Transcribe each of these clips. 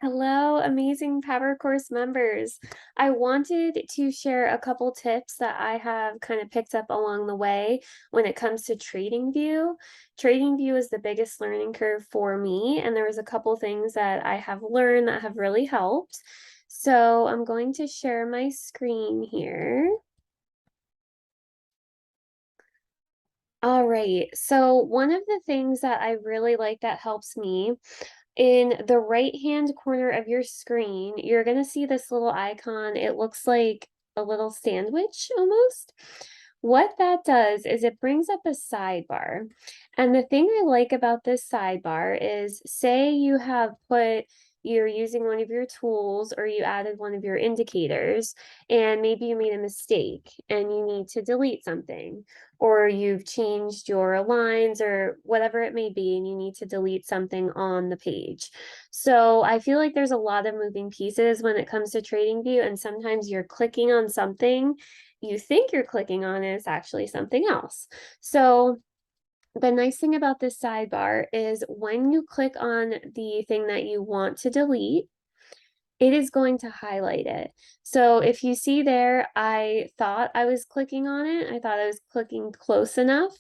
Hello, amazing Power Course members. I wanted to share a couple tips that I have kind of picked up along the way when it comes to TradingView. TradingView is the biggest learning curve for me, and there was a couple things that I have learned that have really helped. So I'm going to share my screen here. All right, so one of the things that I really like that helps me in the right-hand corner of your screen, you're going to see this little icon. It looks like a little sandwich almost. What that does is it brings up a sidebar. And the thing I like about this sidebar is, say you're using one of your tools or you added one of your indicators and maybe you made a mistake and you need to delete something, or you've changed your lines or whatever it may be, and you need to delete something on the page. So I feel like there's a lot of moving pieces when it comes to TradingView, and sometimes you're clicking on something you think you're clicking on, and it's actually something else. So the nice thing about this sidebar is when you click on the thing that you want to delete, it is going to highlight it. So if you see there, I thought I was clicking on it. I thought I was clicking close enough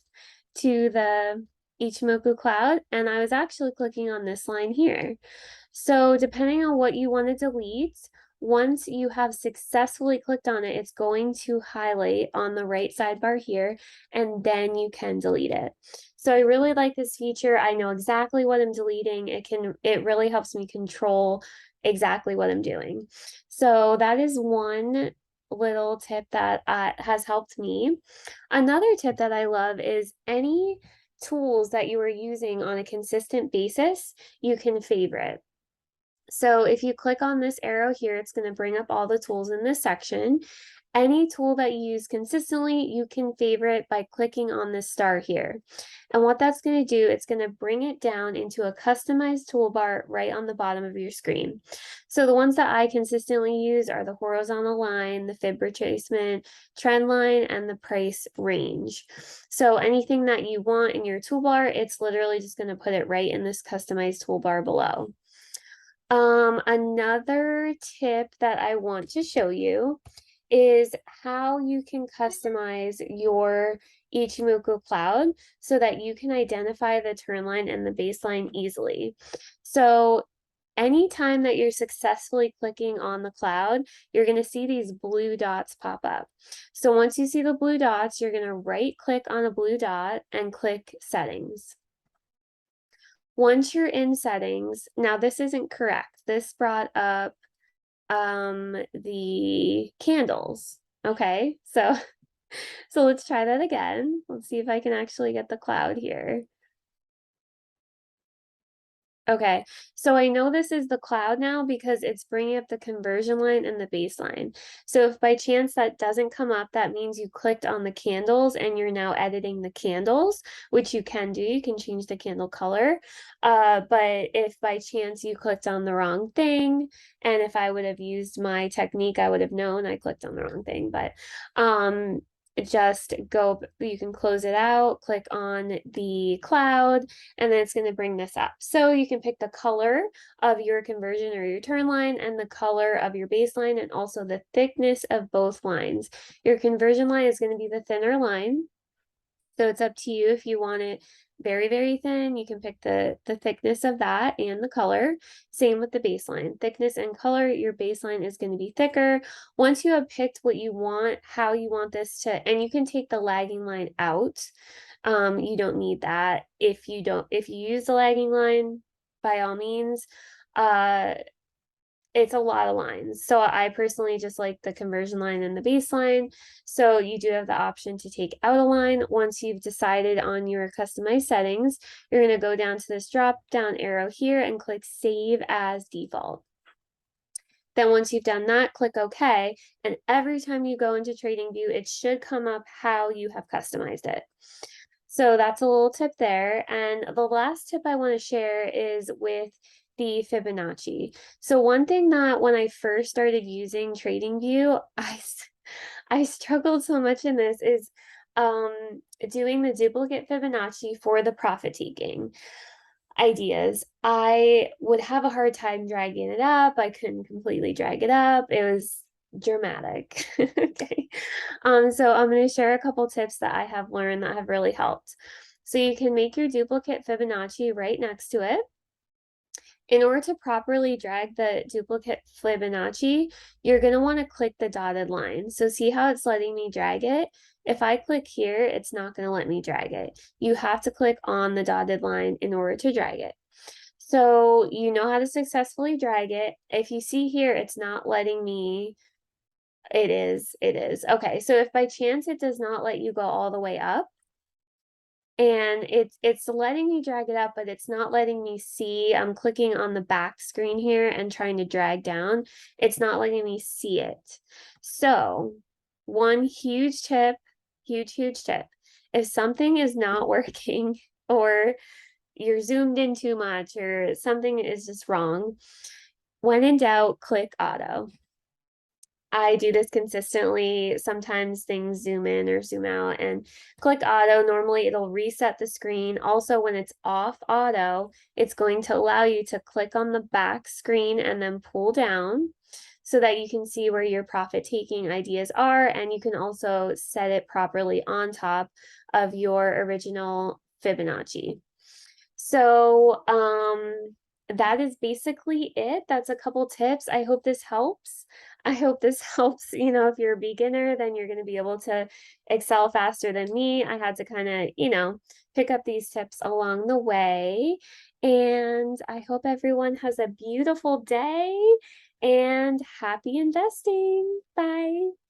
to the Ichimoku cloud, and I was actually clicking on this line here. So depending on what you want to delete, once you have successfully clicked on it, it's going to highlight on the right sidebar here, and then you can delete it. So I really like this feature. I know exactly what I'm deleting. It really helps me control exactly what I'm doing. So that is one little tip that has helped me. Another tip that I love is any tools that you are using on a consistent basis, you can favorite. So if you click on this arrow here, it's going to bring up all the tools in this section. Any tool that you use consistently, you can favorite by clicking on this star here. And what that's going to do, it's going to bring it down into a customized toolbar right on the bottom of your screen. So the ones that I consistently use are the horizontal line, the fib retracement, trend line, and the price range. So anything that you want in your toolbar, it's literally just going to put it right in this customized toolbar below. Another tip that I want to show you is how you can customize your Ichimoku cloud so that you can identify the turn line and the baseline easily. So anytime that you're successfully clicking on the cloud, you're going to see these blue dots pop up. So once you see the blue dots, you're going to right click on a blue dot and click settings. Once you're in settings, now this isn't correct. This brought up the candles. Okay, so let's try that again. Let's see if I can actually get the cloud here. Okay, so I know this is the cloud now because it's bringing up the conversion line and the baseline. So if by chance that doesn't come up, that means you clicked on the candles and you're now editing the candles, which you can do. You can change the candle color. But if by chance you clicked on the wrong thing, and if I would have used my technique, I would have known I clicked on the wrong thing. But just go, you can close it out, click on the cloud, and then it's going to bring this up. So you can pick the color of your conversion or your turn line and the color of your baseline and also the thickness of both lines. Your conversion line is going to be the thinner line. So it's up to you if you want it very, very thin. You can pick the thickness of that and the color. Same with the baseline. Thickness and color, your baseline is going to be thicker. Once you have picked what you want, how you want this to, and you can take the lagging line out. You don't need that. If you use the lagging line, by all means, it's a lot of lines. So I personally just like the conversion line and the baseline. So you do have the option to take out a line. Once you've decided on your customized settings, you're going to go down to this drop down arrow here and click Save as Default. Then once you've done that, click OK. And every time you go into TradingView, it should come up how you have customized it. So that's a little tip there. And the last tip I want to share is with the Fibonacci. So one thing that when I first started using TradingView, I struggled so much in this is doing the duplicate Fibonacci for the profit taking. ideas. I would have a hard time dragging it up. I couldn't completely drag it up. It was dramatic. Okay. So I'm going to share a couple tips that I have learned that have really helped. So you can make your duplicate Fibonacci right next to it. In order to properly drag the duplicate Fibonacci, you're going to want to click the dotted line. So see how it's letting me drag it? If I click here, it's not going to let me drag it. You have to click on the dotted line in order to drag it. So you know how to successfully drag it. If you see here, it's not letting me. It is. Okay, so if by chance it does not let you go all the way up, and it's letting me drag it up, but it's not letting me see. I'm clicking on the back screen here and trying to drag down. It's not letting me see it. So one huge tip, huge tip. If something is not working or you're zoomed in too much or something is just wrong, when in doubt, click auto. I do this consistently. Sometimes things zoom in or zoom out and click auto. Normally it'll reset the screen. Also, when it's off auto, it's going to allow you to click on the back screen and then pull down so that you can see where your profit taking ideas are. And you can also set it properly on top of your original Fibonacci. So, that is basically it. That's a couple tips. I hope this helps. I hope this helps. If you're a beginner, then you're going to be able to excel faster than me. I had to kind of, pick up these tips along the way. And I hope everyone has a beautiful day and happy investing. Bye.